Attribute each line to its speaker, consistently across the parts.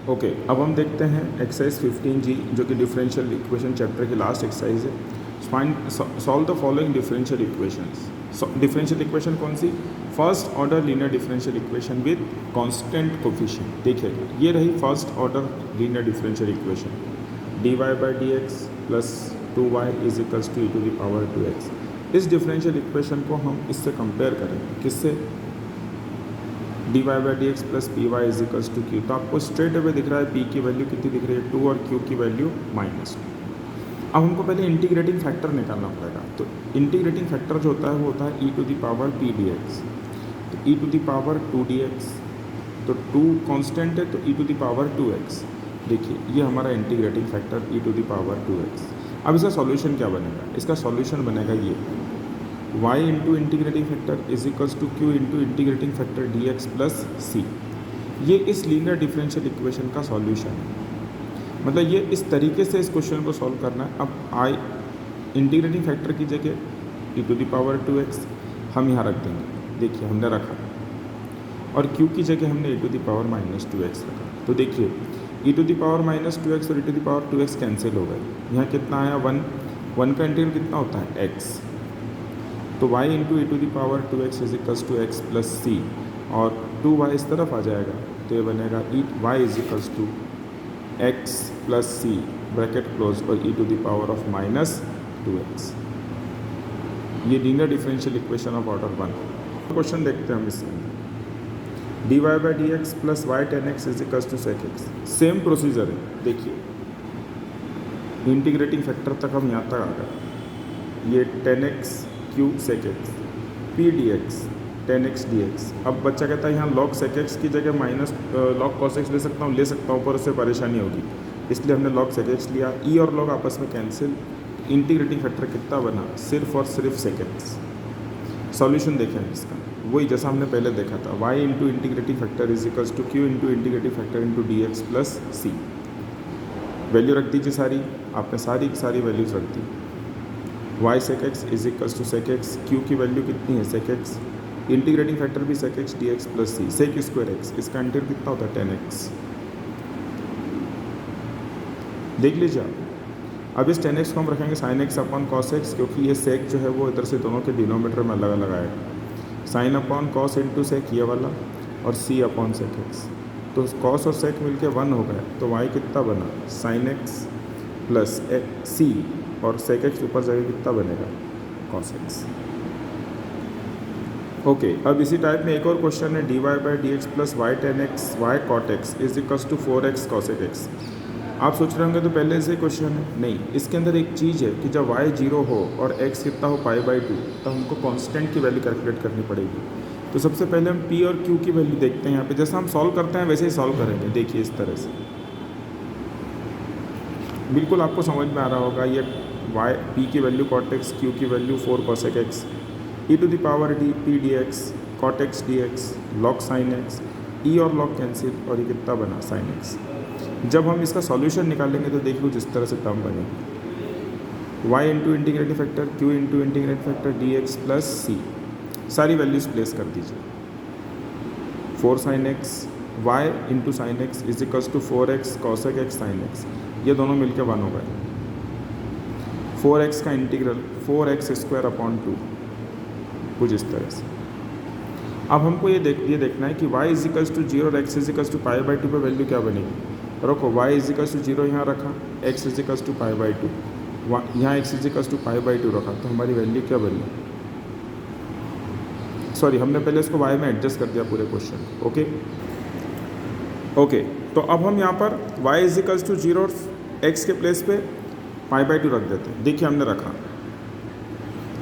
Speaker 1: Okay, अब हम देखते हैं एक्सरसाइज 15G जो कि डिफरेंशियल इक्वेशन चैप्टर की लास्ट एक्सरसाइज है। Find solve the following differential equations. Differential equation कौन सी? First order linear differential equation with constant coefficient. देखिएगा, ये रही first order linear differential equation, dy/dx plus 2y is equals to e⁻²x। इस differential equation को हम इससे कंपेयर करें, किससे? dy/dx plus py is equals to q। तो आपको स्ट्रेट अवे दिख रहा है p की वैल्यू कितनी दिख रही है, 2, और q की वैल्यू -2। अब हमको पहले इंटीग्रेटिंग फैक्टर निकालना पड़ेगा। तो इंटीग्रेटिंग फैक्टर जो होता है वो होता है e⁻p dx। तो e⁻2dx, तो 2 कांस्टेंट है तो e⁻2x। देखिए, ये हमारा इंटीग्रेटिंग फैक्टर e⁻2x। अब इसका सॉल्यूशन क्या बनेगा? इसका सॉल्यूशन बनेगा ये y into integrating factor is equals to q into integrating factor dx plus c। ये इस लीनियर डिफरेंशियल इक्वेशन का सॉल्यूशन है। मतलब ये इस तरीके से इस क्वेश्चन को सॉल्व करना है। अब i इंटीग्रेटिंग फैक्टर की जगह e⁻2x हम यहाँ रख देंगे। देखिए, हमने रखा, और q की जगह हमने e⁻−2x रखा। तो देखिए, e⁻−2x और e⁻2x कैंसिल हो गए। यहाँ कितना आया? 1 का इंटीग्रल कितना होता है? x। तो y into e⁻2x is equals to x plus c, और 2y इस तरफ आ जाएगा, तो ये बनेगा y is equals to x plus C bracket close और e⁻−2x। ये linear differential equation of order 1। Question देखते हैं हम इसमें। dy/dx plus y tan x is equals to sec x। Same procedure है। देखिए, इंटीग्रेटिंग फैक्टर तक हम यहाँ तक आ गए। ये tan x q sec x p dx tan x dx। अब बच्चा कहता है यहाँ log sec x की जगह माइनस log cos x ले सकता हूँ, पर उससे परेशानी होगी, इसलिए हमने log sec x लिया। e और log आपस में कैंसिल, इंटीग्रेटिंग फैक्टर कितना बना? सिर्फ और सिर्फ sec x। सॉल्यूशन देखें इसका, वही जैसा हमने पहले देखा था, y into integrating factor is equals to q into integrating factor into dx plus c। Value रख दीजिए सारी, आपने सारी की सारी वैल्यूज रख दी। y sec x is equals to sec x, q की वैल्यू कितनी है? sec x, इंटीग्रेटिंग फैक्टर भी sec x dx plus c, sec square x, इसका इंटीग्रल कितना होता है? tan x। देख लीजिए आप। अब इस tan x को हम रखेंगे sin x upon cos x, क्योंकि ये sec जो है वो इधर से दोनों के डिनोमीटर में अलग अलग आएगा। sin upon cos into sec ये वाला, और c अपॉन sec x। तो cos और sec मिलके 1 हो गए, तो y कितना बना? sin x प्लस c, और sec x ऊपर जाके कितना बनेगा? cos x। ओके, अब इसी टाइप में एक और क्वेश्चन है, dy/dx plus y tan x y cot x is equals to 4x cosec x। आप सोच रहे होंगे तो पहले से क्वेश्चन है, नहीं, इसके अंदर एक चीज़ है कि जब y 0 हो और x कितना हो π/2, तो हमको कांस्टेंट की वैल्यू कैलकुलेट करनी पड़ेगी। तो सबसे पहले हम p और q की वैल्यू देखते हैं। यहाँ पे जैसा हम सॉल्व करते हैं वैसे ही सॉल्व करेंगे। देखिए, इस तरह से बिल्कुल आपको समझ में आ रहा होगा। ये y p की वैल्यू cot x, q की value 4 cosec x, e⁻p dx cot x dx log sin x, e और log कैंसिल, और ये कितना बना? sin x। जब हम इसका सॉल्यूशन निकालेंगे तो देखिए जिस तरह से टर्म बनेगी, y into integrating factor q into integrating factor dx plus c। सारी वैल्यूज़ प्लेस कर दीजिए। 4 sin x, y into sine X is equals to 4x cosec x sin x। ये दोनों मिलकर 1 हो गए। 4x का इंटीग्रल 4x स्क्वायर अपॉन 2, कुछ इस तरह से। अब हमको ये देखना है कि y इज इक्वल्स टू 0 और x इज इक्वल्स टू π/2 पर वैल्यू क्या बनेगी। रखो, y इज इक्वल्स टू 0 यहाँ रखा, x इज इक्वल्स टू π/2, यहाँ x इज इक्वल्स टू π/2 रखा, तो हमारी वैल्यू क्या बनी? सॉरी, हमने पहले इसको y में एडजस्ट कर दिया पूरे क्वेश्चन। ओके, तो अब हम यहाँ पर y इज इक्वल्स टू 0 और x के प्लेस पे π/2 रख देते हैं। देखिए, हमने रखा,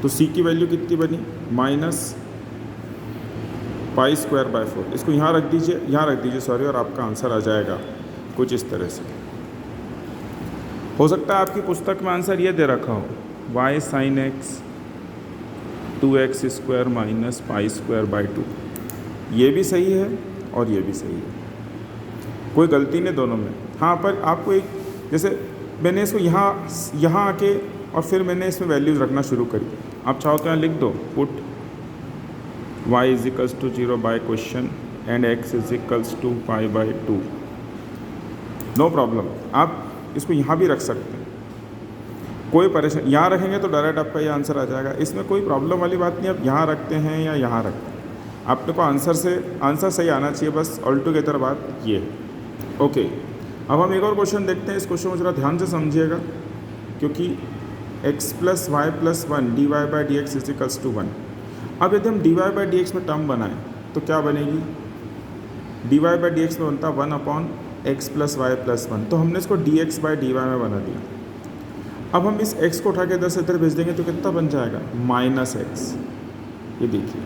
Speaker 1: तो c की वैल्यू कितनी बनी? -π²/4। इसको यहाँ रख दीजिए, सॉरी, और आपका आंसर आ जाएगा कुछ इस तरह से। हो सकता है आपकी पुस्तक में आंसर ये दे रखा हो, y sin x 2x square minus π²/2। ये भी सही है और ये भी सही है, कोई गलती नहीं दोनों में। हाँ, पर आपको एक, जैसे मैंने इसको यहाँ आके और फिर मैंने इसमें वैल्यूज़ रखना शुरू करी। आप चाहो तो यहाँ लिख दो, put y is equals to 0 by question and x is equals to π/2। No problem, आप इसको यहाँ भी रख सकते हैं, कोई परेशानी, यहाँ रखेंगे तो डायरेक्ट आपका ये आंसर आ जाएगा, इसमें कोई प्रॉब्लम वाली बात नहीं। आप यहाँ रखते हैं या यहाँ रखते हैं, आपने को आंसर सही आना चाहिए, बस ऑल टुगेदर बात ये है। ओके, अब हम एक और क्वेश्चन देखते हैं। इस क्वेश्चन को ज़रा ध्यान से समझिएगा, क्योंकि x + y + 1 dy/dx = 1। अब यदि हम dy/dx में टर्म बनाएं तो क्या बनेगी? dy/dx में बनता 1/x + y + 1, तो हमने इसको dx/dy में बना दिया। अब हम इस x को उठा के इधर से इधर भेज देंगे तो कितना बन जाएगा? -x। ये देखिए,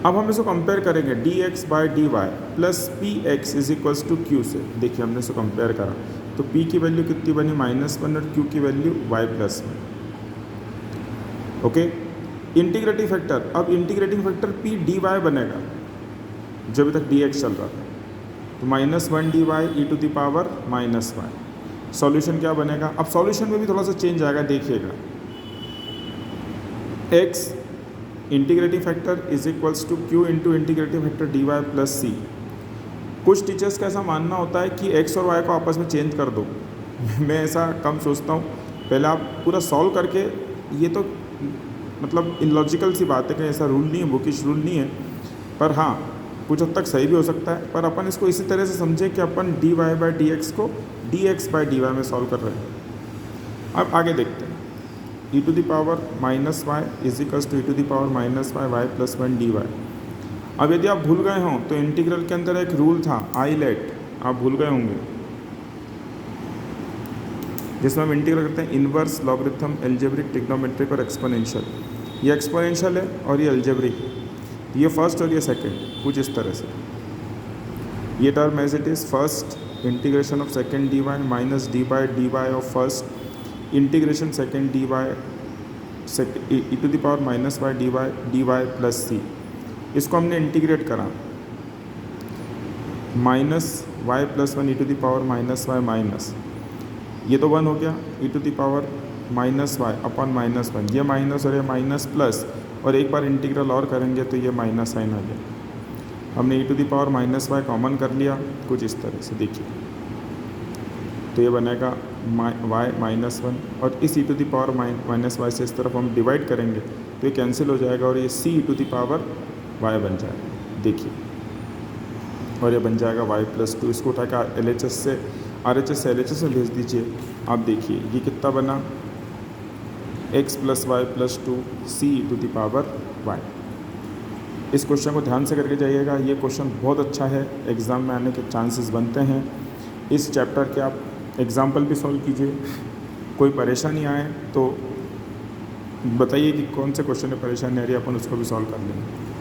Speaker 1: अब हम इसको कंपेयर करेंगे dx/dy + px = q से। देखिए हमने इसको कंपेयर करा तो p की वैल्यू कितनी बनी? -1 और q की value y + 1। Okay, integrating factor, अब इंटीग्रेटिंग फैक्टर p dy बनेगा, जो अभी तक dx चल रहा था, तो -1 dy e⁻−y। सॉल्यूशन क्या बनेगा? अब सॉल्यूशन में भी थोड़ा सा चेंज आएगा, देखिएगा। x integrating factor = q into integrating factor dy + c। कुछ टीचर्स का ऐसा मानना होता है कि x और y को आपस में चेंज कर दो। मैं ऐसा कम सोचता हूँ, पहले आप पूरा सॉल्व करके, ये तो मतलब इलॉजिकल सी बात है कि ऐसा रूल नहीं है, बुकिश रूल नहीं है, पर हाँ कुछ हद तक सही भी हो सकता है। पर अपन इसको इसी तरह से समझें कि अपन dy/dx को dx/dy में सॉल्व कर रहे हैं। अब आगे देखते हैं, e⁻−y = e⁻−y + 1 dy। अब यदि आप भूल गए हों तो इंटीग्रल के अंदर एक रूल था आईलेट, आप भूल गए होंगे, जिसमें हम इंटीग्रल करते हैं इन्वर्स, लॉगरिथम, एल्जेब्रिक, ट्रिग्नोमेट्रिक और एक्सपोनेंशियल। ये एक्सपोनेंशियल है और ये एल्जेब्रिक, ये फर्स्ट और ये सेकंड, कुछ इस तरह से। ये term as it is first integration of second dy minus d/dy ऑफ first integration second dy e⁻−y dy + c। इसको हमने इंटीग्रेट करा, -y + 1 e⁻−y माइनस, ये तो 1 हो गया, e⁻−y अपॉन -1, ये माइनस और ये माइनस प्लस, और एक बार इंटीग्रल और करेंगे तो ये माइनस साइन आ गया। हमने e⁻−y कॉमन कर लिया, कुछ इस तरह से देखिए, तो ये बनेगा y -1, और इस e⁻−y से इस तरफ हम डिवाइड करेंगे तो ये कैंसिल हो जाएगा और ये c e⁻y बन जाएगा, देखिए, और ये बन जाएगा y + 2। इसको उठा के LHS से RHS में भेज दीजिए। आप देखिए ये कितना बना, x + y + 2 c e⁻y। इस क्वेश्चन को ध्यान से करके जाइएगा, ये क्वेश्चन बहुत अच्छा है, एग्ज़ाम में आने के चांसेस बनते हैं। इस चैप्टर के आप एग्जाम्पल भी सॉल्व कीजिए, कोई परेशानी आए तो बताइए कि कौन से क्वेश्चन में परेशानी आ रही है, अपन उसको भी सॉल्व कर लेंगे।